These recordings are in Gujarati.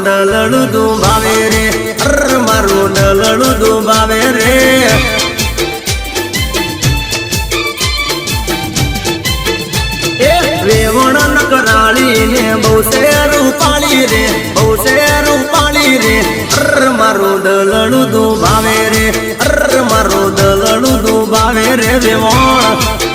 ડલડું દુભાવે રે મારું ડલડું દુભાવે રે વેવણ નકરાળી ને બહુ શેરું પાળી રે બહુ શેરું પાળી રે મારું ડલડું દુભાવે રે મારું ડલડું દુભાવે રે વેવણ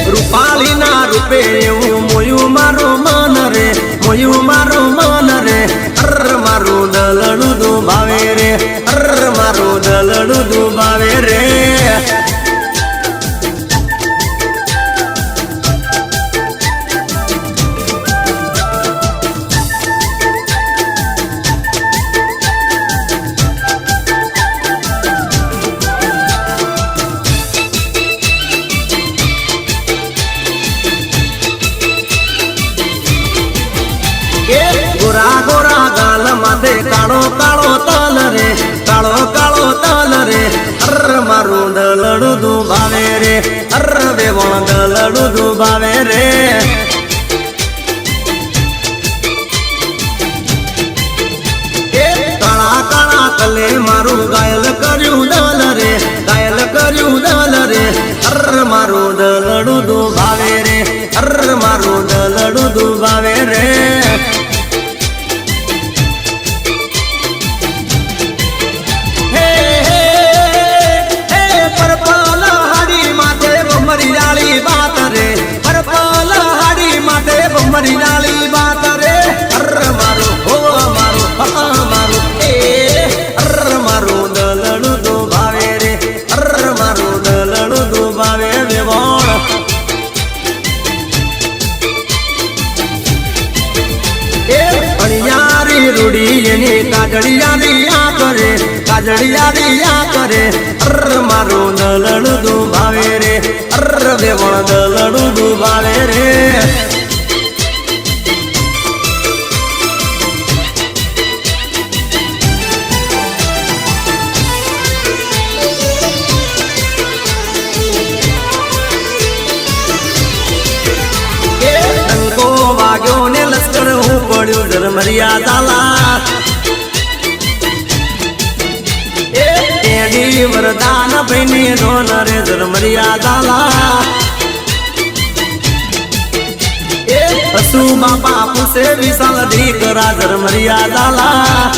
રૂપાલી ના રૂપે એવું મોયું મારું મન રે મોયું મારું મન રે મારું ડલડું દુભાવે રે મારું ડલડું દુભાવે રે ગોરા ગોરા ગાલ માથે કાળો કાળો તલ રે કાળો કાળો તલ રે મારું ડલડું દુભાવે રે વેવણ ડલડું દુભાવે રે કાળા કાળા કલે મારું ગાયલ કર્યું દલ રે ગાયલ કર્યું દલ રે મારું ડલડું દુભાવે રે મારું ડલડું દુભાવે રે મરી ડાળી બાત રે મારું હો મારું મારું મારું ડલડું દુભાવે રે મારું ડલડું દુભાવે વેવણ અણિયારી રૂડી એની કાજળિયાની આ કરે કાજળિયાની આ કરે મારું ડલડું દુભાવે રે વેવણ ડલડું દુભાવે રે મર્યાદાલા એડી વરદાન ભાઈની ડોન રે જર મર્યાદાલા પશુ બાપા પૂછે વિશાલ દીકરા જર મર્યાદાલા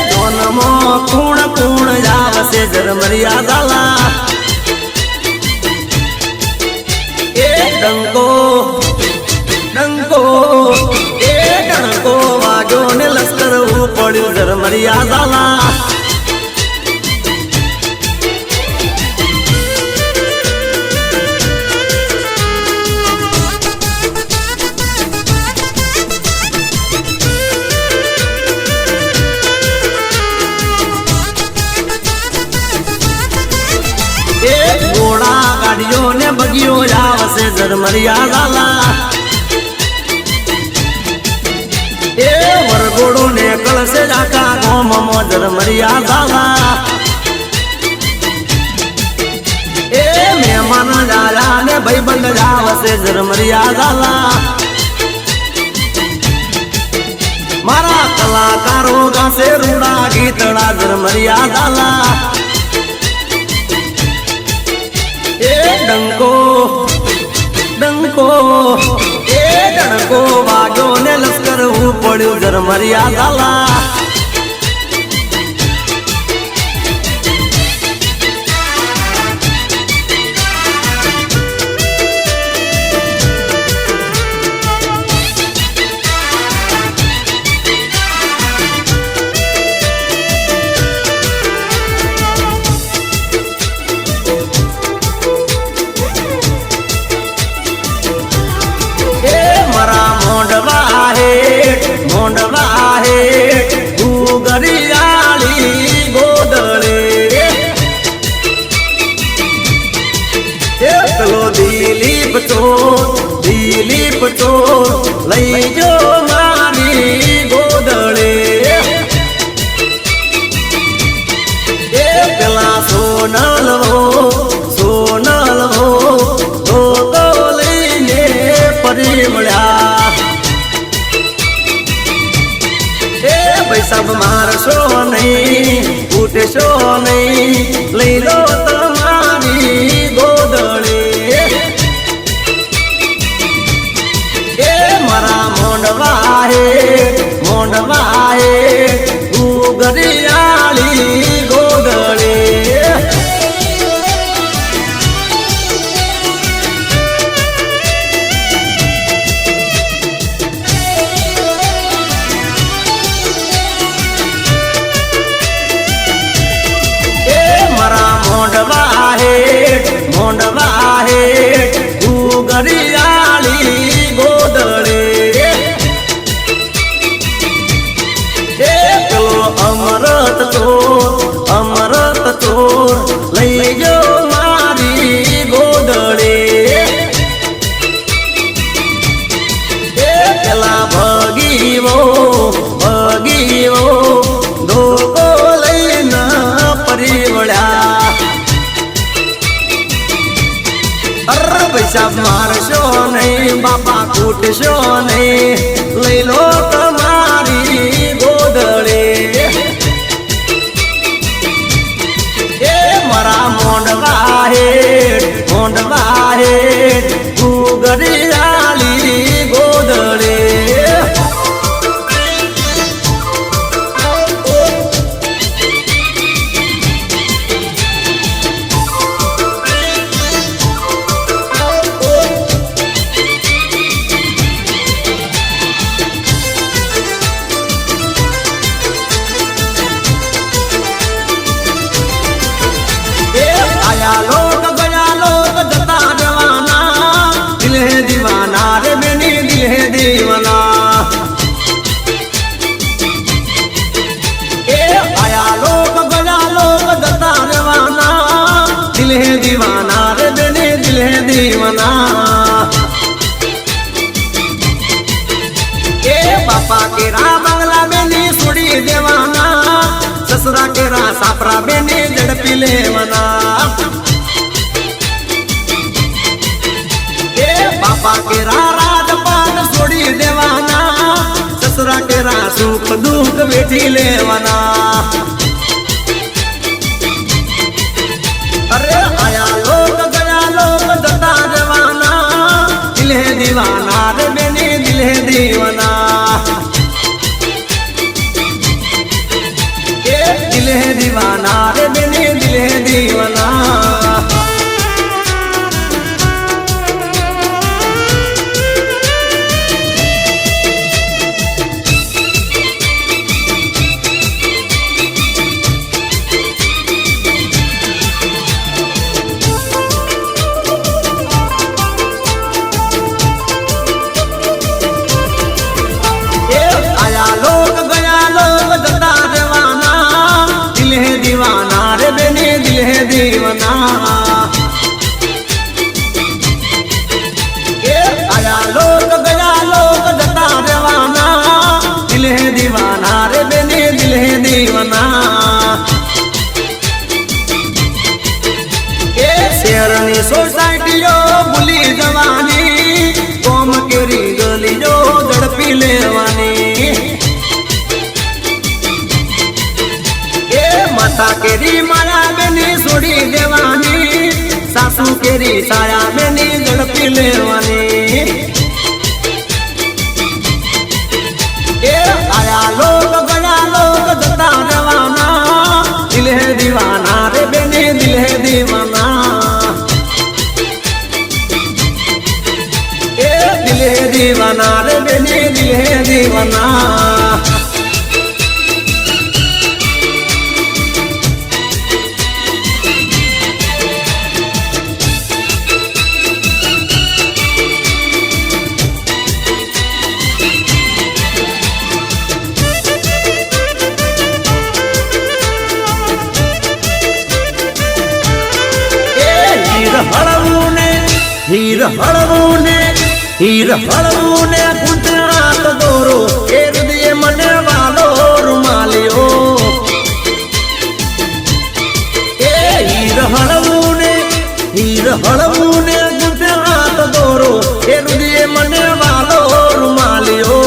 ડોનમો કુણ કુણ આવશે જર મર્યાદાલા ડંકો ડંકો એ ડંકો વાગ્યો ને લશ્કર પડ્યું જર મર્યાદાલા એ ઘોડા ગાડીઓ ને બગીઓ આવશે જર મર્યાદાલા એ વરઘોડો ને કળશે આખા ગામમાં જર મર્યાદાલા એ મહેમાન જાયા ને ભાઈબંધ આવશે જર મર્યાદાલા મારા કલાકારો ગાશે રૂડા ગીતડા જર મર્યાદાલા એ ડંકો ડંકો એ ડંકો વાગ્યો ને લશ્કર પડ્યું જર મર્યાદાલા सब मारशो नहीं उठशो नहीं लई लो तमारी गोदड़े ए मरा मोंडवा है उगरियाली गोदड़े मोंडवा है उगरियाली गोदड़े चलो अमृत चोर लई जो मारी गोदड़े पेला भगीवो धोको लईना परिवळ्या पैसा मारशो नहीं बापा कूटशो नहीं लई लो तमारी गोदड़े ए मरा मोंडवा है उगरियाली गोदड़े गया लोग जता जवाना दिल है दीवाना रे बेनी दिल है दीवाना ए आया लोग गया लोग जता जवाना दिल है दीवाना रे बेनी दिल है दीवाना ए पापा के रा बंगला बेनी सुड़ी देवाना ससुरा के रा सापरा बेनी जड़पी लेवना बापा के राजपाट छोड़ी देवाना ससुरा के रा सुख दुख बेटी लेवाना अरे आया लोग गया लोग जता जवाना दिल है दीवाना रे बेनी दिल है दीवाना दिल है दीवाना रे बेनी दिल है दीवाना दीवाना ए आया लोग गया लोग जता जवाना दिल है दीवाना रे बेनी दिल है दीवाना ए शेरनी सोसाइटियो बुली जवानी कोम केरी गली जो झड़पी लेवानी माता केरी माया बेनी सोड़ी देवानी सासू केरी साया बेनी झड़पी लेवानी ए आया लोग गया लोग जता जवाना दिल है दीवाना रे बेनी दिल है दीवाना ए दिल है दीवाना रे बेनी दिल है दीवाना हीर हड़वूने गुजरात दोरो हृदय मने वालो रुमालियो ए हीर हड़वूने गुजरात दोरो हृदय मने वालो रुमालियो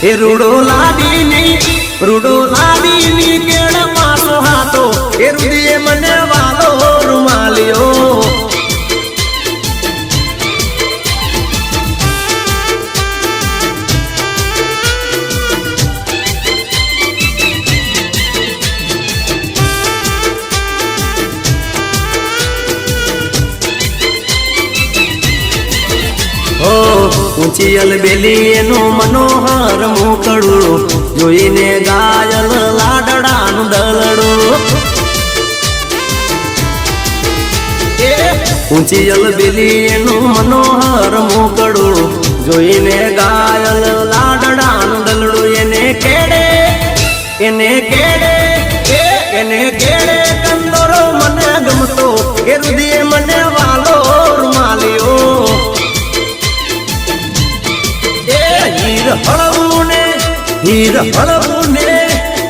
એ રૂડો લાડીની કેળ માસો હાથો એ રુદીએ મને વાલો રૂમાલિયો ઊંચી અલબેલી એનું મનોહર મોકળું જોઈને ગાયલ લાડડાનું દલડું ઊંચી અલબેલી એનું મનોહર મોકળું જોઈને ગાયલ લાડડાનું દલડું એને કેડે કંદોરો મને ગમતો એ રુદીએ મને વાલો રૂમાલિયો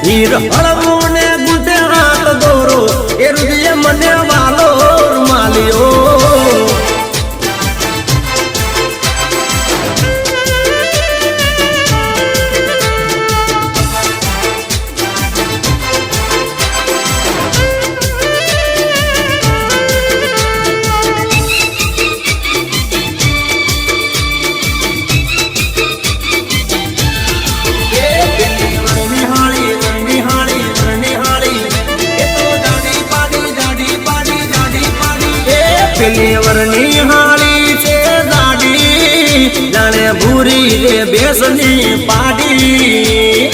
હીર હળવું ને ગુંથે હાથ દોરો એ રુદીએ મને વાલો રૂમાલિયો પેલી વરની હાળી છે દાડી જાણે ભૂરી રે બેસની પાડી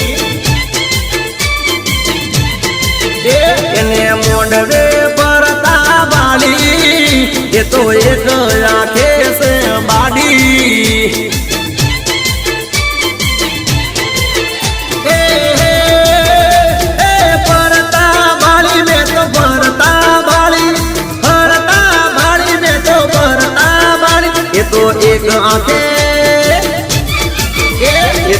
એને મોઢવે પરતા બાળી એ તો એક આંખે છે બાડી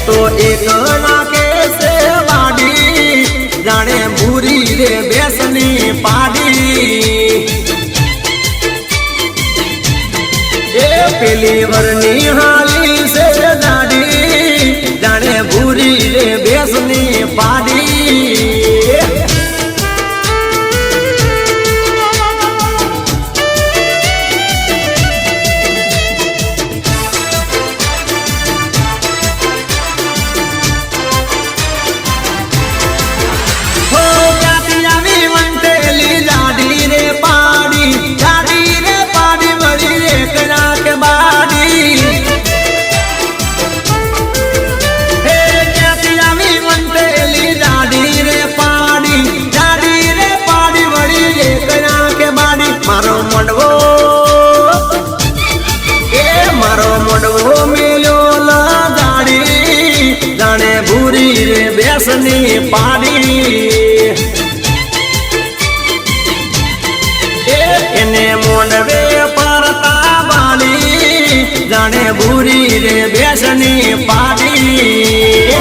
તો એક આંખે સે વાડી જાણે ભૂરી રે બેસની પાડી પેલી વરની હાલી સે દાડી જાણે ભૂરી રે બેસની પાડી મારો મોડવો મેલ્યો લગાડી જાણે ભૂરી રે બેસની પાડી એને મોડવે પરતા બાળી જાણે ભૂરી રે બેસની પાડી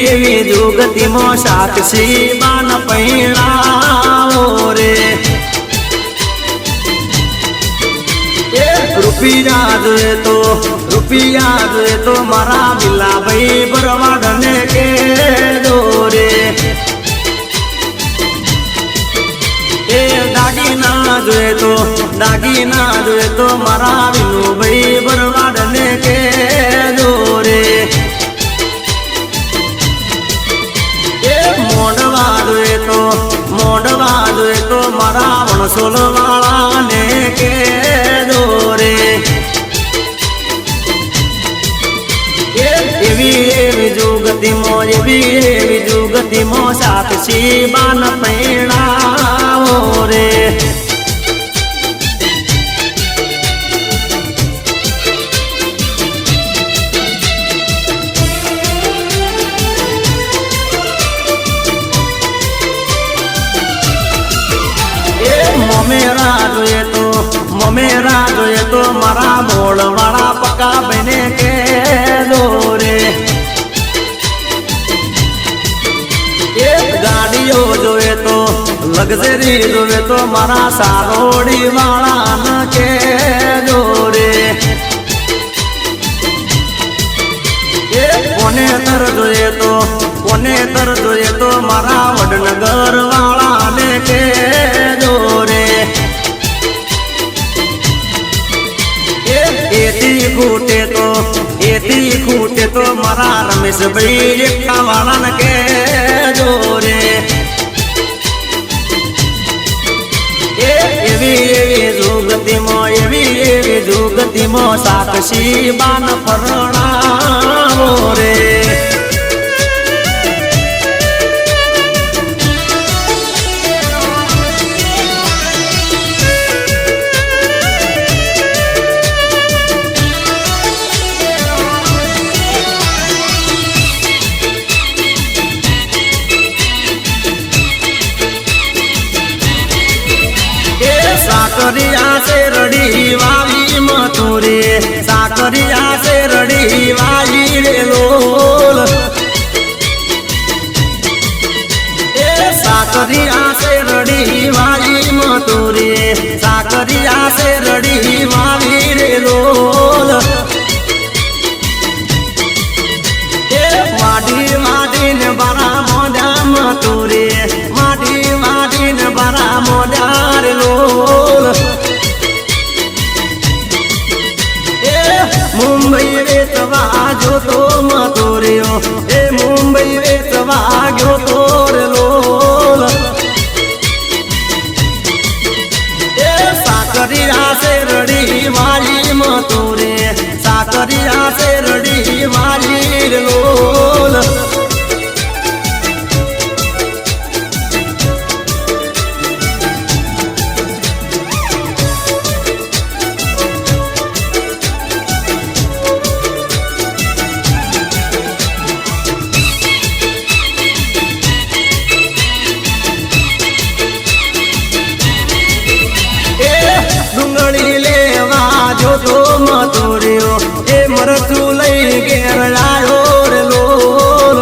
એવી જુગતીમાં સાક્ષી બાન પૈણાવો રે રૂપિયા જોઈએ તો મારા બિલ્લા ભાઈ બરવાડ ને કે દોરે એ દાગીના જોઈએ તો મારા વિનુ ભાઈ બરવાડ ને કે દોરે મોડવા જોઈએ તો મારા વણસોલ વાળા ને કે દોરે એવી જુગતીમાં સાક્ષી બાન પૈણાવો રે મમેરા જોઈએ તો મારા મોળ વાળા પકા બને કે લગઝરી જોવે તો મારા સારોડી વાળા કે જોરે કોને તર જોઈએ તો મારા વડનગર વાળા ને કે જોરે એથી ખૂટે તો મારા રમેશભાઈ એકતા વાળા ને કે જોરે એવી જુગતીમાં સાક્ષી બાન પરણાવો રે સાકરિયા સે રડી વાવી મથુરે સાકરિયા સે રડી વાવી રે લોલ સાકરિયા સે રડી વાવી મથુરે સાકરિયા સે રડી વાવી રે લોલ માડી ને બરા મોઢા મથુરે માડી ને બરા મોઢા રે લોલ મુંબઈ વેચવા જોતો મથુરિયો મુંબઈ વેચવા ગયો તો રે લોલ સાકરિયા સે રડી વાલી મથુરે સાકરિયા સે રડી વાલી રે લોલ જોતો મથુરિયો મરચું લઈ ઘેર આવ્યો રે લોલ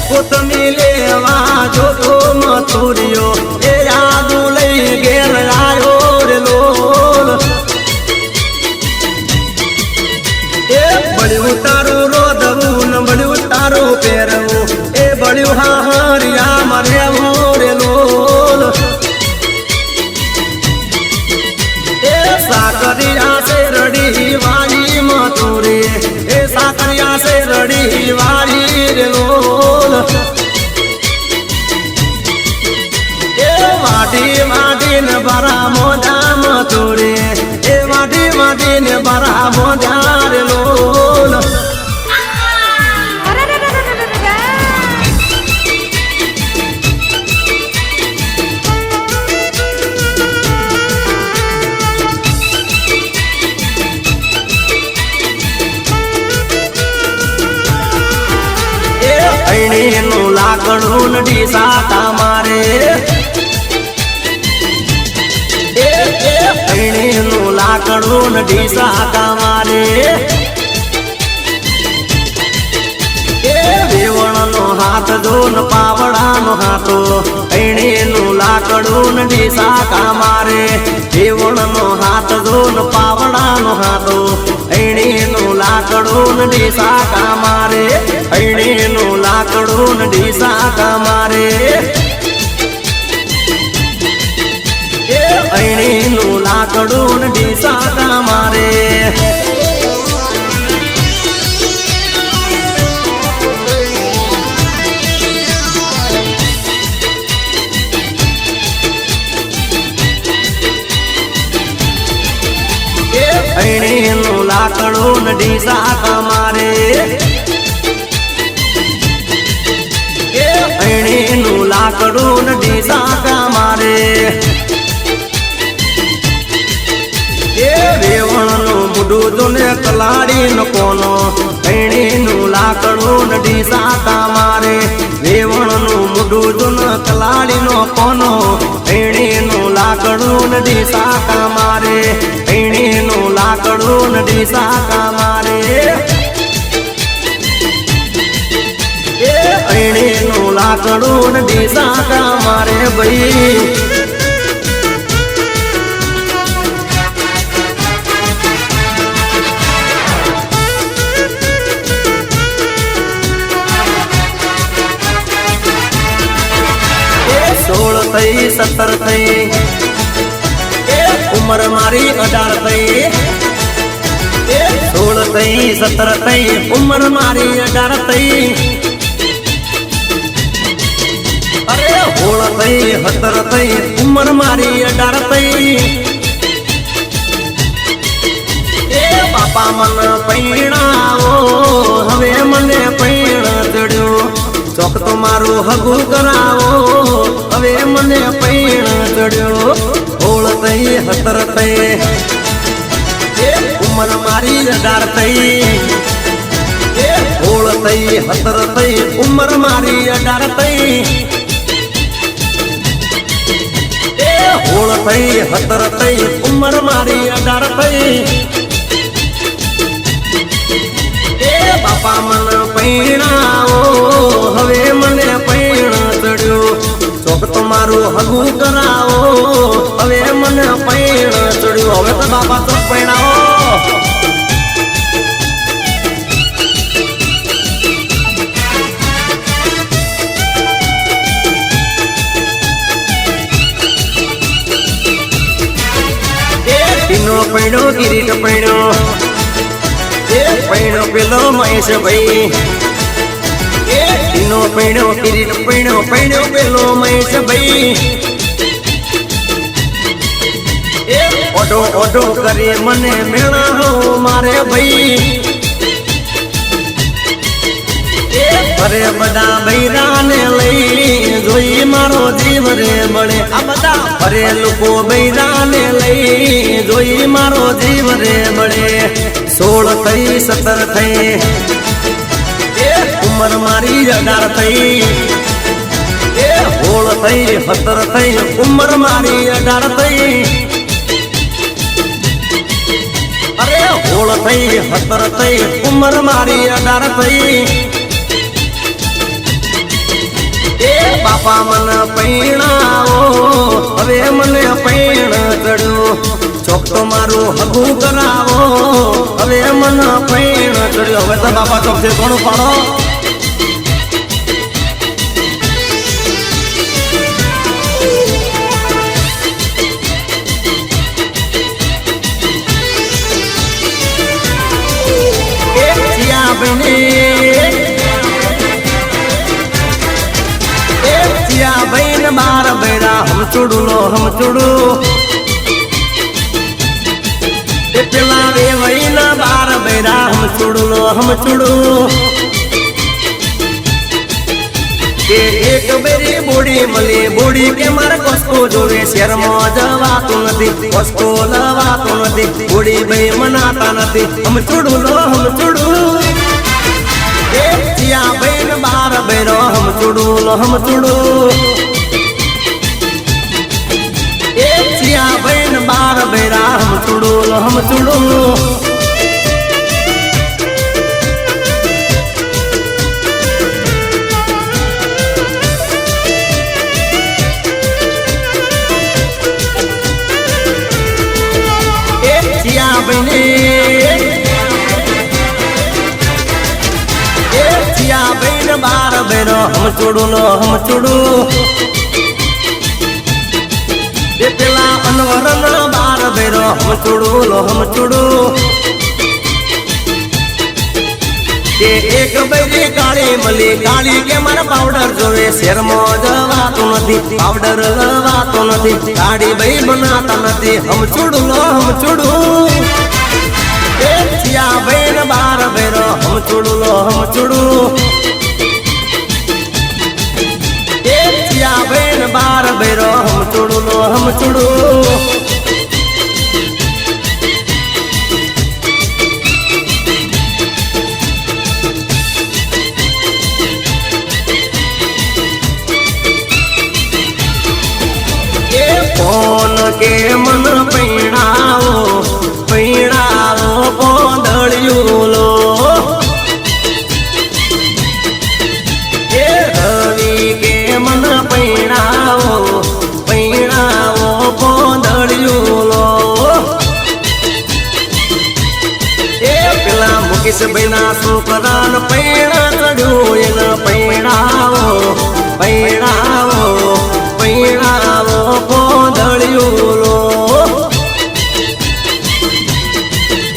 કોથમી લેવા જોતો મથુરિયો યાદુ લઈ ઘેર આવ્યો રે લોલ બળ્યું તારું રોધવું ને બળ્યું તારું પહેરવું બળ્યું હા હરિયા મરેવું રે લોલ સાકરિયા સે રડી વાલી મથુરે સાકરિયા સે રડી વાલી રે લોલ વાટી ને બરા મોઢા મથુરે વાટી ને બરા મોઢા રે લોલ નું લાકડું ડીસા તમારે નું લાકડું ડીસા તમારે વેવણનો હાથ દોન પાવડાનો હાથો નું લાકડું ડીસા તમારે વેવણનો હાથ દોન પાવડાનો હાથો નું લાકડું ડીસા તમારે નું લાકડું ડીસા તમારે નું લાકડું ડીસા તમારે નું લાકડું ડીસા તમારે નું લાકડું ડીસા તમારે વેવણનું મુઢું જોને કલાડી કોનો નું લાકડું ડીસા તમારે વેવણનું મુઢું જોન કલાડી નો કોનો નું લાકડું ડીસા તમારે નું લાકડું ડીસા તમારે નું લાકડું ને ડીસાકા મારે ભાઈ સોળ થઈ 17 થઈ ઉંમર મારી 18 થઈ 16 થઈ 17 થઈ ઉંમર મારી 18 થઈ અરે 16 થઈ 17 થઈ ઉંમર મારી 18 થઈ બાપા મન પૈણાવો હવે મને પૈણ ચડ્યો ચોક તો મારું હગું કરાવો હવે મને પૈણ ચડ્યો 16 થઈ 17 થઈ ઉંમર મારી 18 થઈ 16 થઈ 17 થઈ ઉંમર મારી 18 થઈ 16 થઈ 17 થઈ ઉંમર મારી 18 થઈ બાપા મન પૈણાવો હવે મને પૈણ ચડ્યો ચોક તો મારું હગું કરાવો હવે મને પૈણ ચડ્યો હવે તો બાપા ચોક પૈણાવો ટીનો પૈણો કિરીટ પૈણો પૈણો પેલો મહેશ ભાઈ ટીનો પૈણો કિરીટ પૈણો પૈણો પેલો મહેશ ભાઈ ઓઢો ઓઢો કરી મને મેળા મારે ભાઈ અરે બધા બૈરાને લઈ જોઈ મારો જીવ રે બળે આ બધા અરે લોકો બૈરાને લઈ જોઈ મારો જીવ રે બળે 16 થઈ 17 થઈ ઉંમર મારી 18 થઈ 16 થઈ 17 થઈ ઉંમર મારી 18 થઈ અરે 16 થઈ 17 થઈ ઉંમર મારી 18 થઈ બાપા મન પૈણાવો હવે મને પૈણ ચડ્યો ચોક તો મારું હગું કરાવો હવે મન પૈણ ચડ્યો હવે તો બાપા ચોક છે ઘણું પાડો बहन बार बेरा हम चुड़ू लो हम चुड़ू पिला रे वही न बार बेरा हम चुड़ू लो हम चुड़ू के एक बेरी बूढ़ी मली बूढ़ी के मार कोस्को जोवे शेर जवा तो नदी कोस्को लवा तो नदी बूढ़ी भाई मनाता नदी हम चुड़ू लो हम चुड़ू चिया बहन बार बेरो हम चुड़ू लो हम चुड़ू चिया बहन बार बेरा हम चुड़ू लो हम चुड़ू चिया बहने चिया बहन बार बेरो हम चुड़ू लो हम चुड़ू पेला अनवरन बार बेरो हम चुड़ू लो हम चुड़ू के एक बेरी काली मली काली के मार पाउडर जोवे शेर जवा तो नदी पाउडर लवा तो नदी गाड़ी भाई बनाता नदी हम चुड़ू लो हम चुड़ू चिया बहन बार बेरो हम चुड़ू लो हम चुड़ू चिया बहन बार बेरो हम चुड़ू लो हम चुड़ू फोन के मन पैणाओ पैणाओ पोंदड़ियो लो रवि के છોકરાન પૈણા ચડ્યું એને પૈણાવો પૈણાવો પૈણાવો ગોંધળિયું લો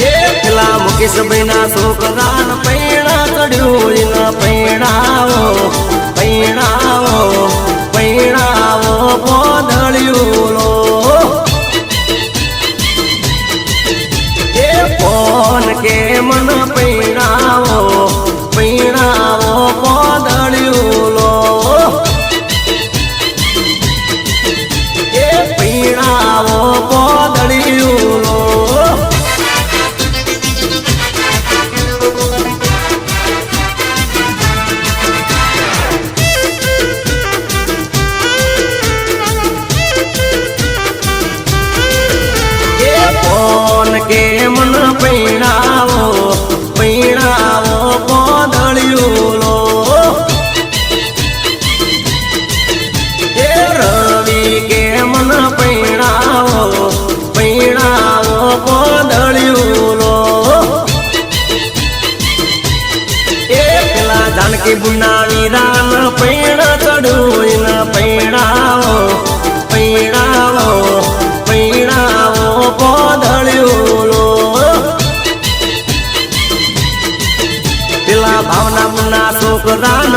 એ પેલા મુકેશભાઈ ના છોકરાન પૈણા ચડ્યું એને પૈણાવો પૈણાવો પૈણાવો ગોંધળિયું લો કોણ કે મન પૈણાવો પૈણાવો ગોંધળિયું લો એ પૈણાવો ગોંધળિયું લો કોણ કે મન પૈણાવો પૈણાવો ગોંધળિયું લો એ રવિ કે મન પૈણાવો પૈણાવો ગોંધળિયું લો એ પેલા જાનકી બુના વીરાન પૈણા ચડ્યું ને પૈણાવો પૈણાવો પૈણાવો ગોંધળિયું લો પેલા ભાવના મુના છોકરાન